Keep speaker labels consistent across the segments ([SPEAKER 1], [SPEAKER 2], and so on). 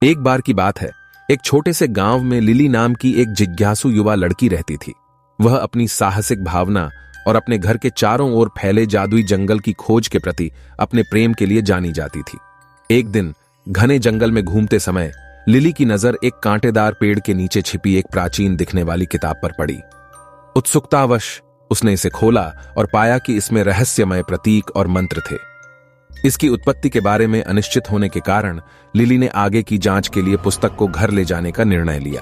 [SPEAKER 1] एक बार की बात है, एक छोटे से गांव में लिली नाम की एक जिज्ञासु युवा लड़की रहती थी। वह अपनी साहसिक भावना और अपने घर के चारों ओर फैले जादुई जंगल की खोज के प्रति अपने प्रेम के लिए जानी जाती थी। एक दिन घने जंगल में घूमते समय लिली की नजर एक कांटेदार पेड़ के नीचे छिपी एक प्राचीन दिखने वाली किताब पर पड़ी। उत्सुकतावश उसने इसे खोला और पाया कि इसमें रहस्यमय प्रतीक और मंत्र थे। इसकी उत्पत्ति के बारे में अनिश्चित होने के कारण लिली ने आगे की जांच के लिए पुस्तक को घर ले जाने का निर्णय लिया।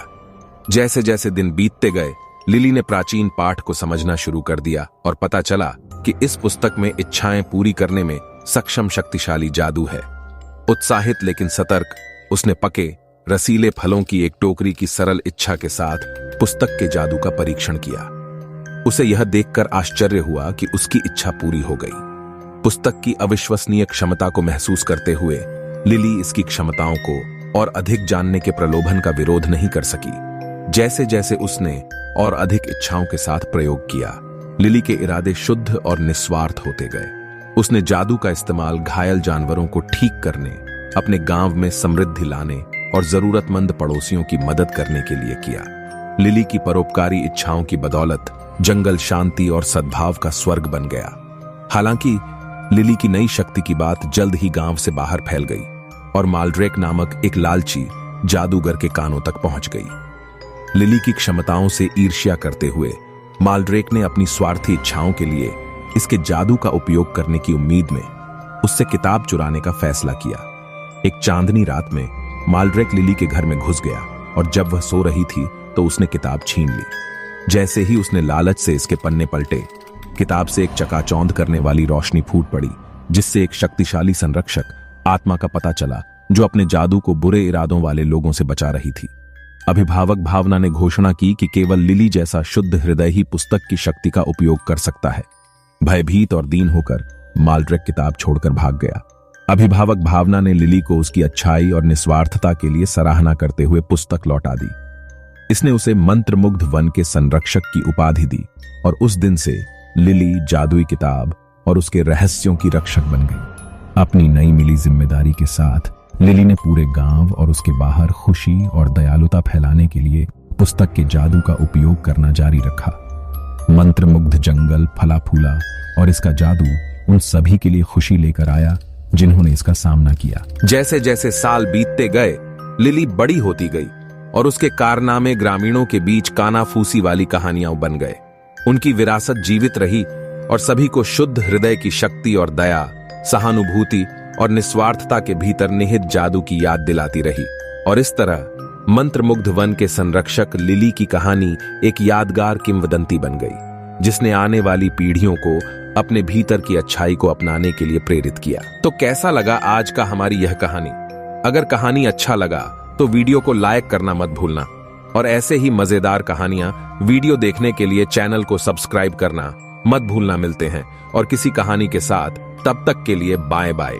[SPEAKER 1] जैसे जैसे दिन बीतते गए, लिली ने प्राचीन पाठ को समझना शुरू कर दिया और पता चला कि इस पुस्तक में इच्छाएं पूरी करने में सक्षम शक्तिशाली जादू है। उत्साहित लेकिन सतर्क, उसने पके रसीले फलों की एक टोकरी की सरल इच्छा के साथ पुस्तक के जादू का परीक्षण किया। उसे यह देखकर आश्चर्य हुआ कि उसकी इच्छा पूरी हो गई। पुस्तक की अविश्वसनीय क्षमता को महसूस करते हुए लिली इसकी क्षमताओं को और अधिक जानने के प्रलोभन का विरोध नहीं कर सकी। जैसे जैसे उसने और अधिक इच्छाओं के साथ प्रयोग किया, लिली के इरादे शुद्ध और निस्वार्थ होते गए। उसने जादू का इस्तेमाल घायल जानवरों को ठीक करने, अपने गांव में समृद्धि लाने और जरूरतमंद पड़ोसियों की मदद करने के लिए किया। लिली की परोपकारी इच्छाओं की बदौलत जंगल शांति और सद्भाव का स्वर्ग बन गया। हालांकि लिली की नई शक्ति की बात जल्द ही गांव से बाहर फैल गई और माल्ड्रेक नामक एक लालची जादूगर के कानों तक पहुंच गई। लिली की क्षमताओं से ईर्ष्या करते हुए माल्ड्रेक ने अपनी स्वार्थी इच्छाओं के लिए इसके जादू का उपयोग करने की उम्मीद में उससे किताब चुराने का फैसला किया। एक चांदनी रात में माल्ड्रेक लिली के घर में घुस गया और जब वह सो रही थी तो उसने किताब छीन ली। जैसे ही उसने लालच से इसके पन्ने पलटे, किताब से एक चकाचौंध करने वाली रोशनी फूट पड़ी, जिससे एक शक्तिशाली संरक्षक आत्मा का पता चला जो अपने जादू को बुरे इरादों वाले लोगों से बचा रही थी। अभिभावक भावना ने घोषणा की कि केवल लिली जैसा शुद्ध हृदय ही पुस्तक की शक्ति का उपयोग कर सकता है। भयभीत और दीन होकर माल्ड्रेक किताब छोड़कर भाग गया। अभिभावक भावना ने लिली को उसकी अच्छाई और निस्वार्थता के लिए सराहना करते हुए पुस्तक लौटा दी। इसने उसे मंत्रमुग्ध वन के संरक्षक की उपाधि दी और उस दिन से लिली जादुई किताब और उसके रहस्यों की रक्षक बन गई। अपनी नई मिली जिम्मेदारी के साथ लिली ने पूरे गांव और उसके बाहर खुशी और दयालुता फैलाने के लिए पुस्तक के जादू का उपयोग करना जारी रखा। मंत्रमुग्ध जंगल फला फूला और इसका जादू उन सभी के लिए खुशी लेकर आया जिन्होंने इसका सामना किया। जैसे जैसे साल बीतते गए, लिली बड़ी होती गई और उसके कारनामे ग्रामीणों के बीच कानाफूसी वाली कहानियां बन गए। उनकी विरासत जीवित रही और सभी को शुद्ध हृदय की शक्ति और दया, सहानुभूति और निस्वार्थता के भीतर निहित जादू की याद दिलाती रही। और इस तरह मंत्रमुग्ध वन के संरक्षक लिली की कहानी एक यादगार किंवदंती बन गई, जिसने आने वाली पीढ़ियों को अपने भीतर की अच्छाई को अपनाने के लिए प्रेरित किया। तो कैसा लगा आज का हमारी यह कहानी? अगर कहानी अच्छा लगा तो वीडियो को लाइक करना मत भूलना और ऐसे ही मजेदार कहानियां वीडियो देखने के लिए चैनल को सब्सक्राइब करना मत भूलना। मिलते हैं और किसी कहानी के साथ, तब तक के लिए बाय बाय।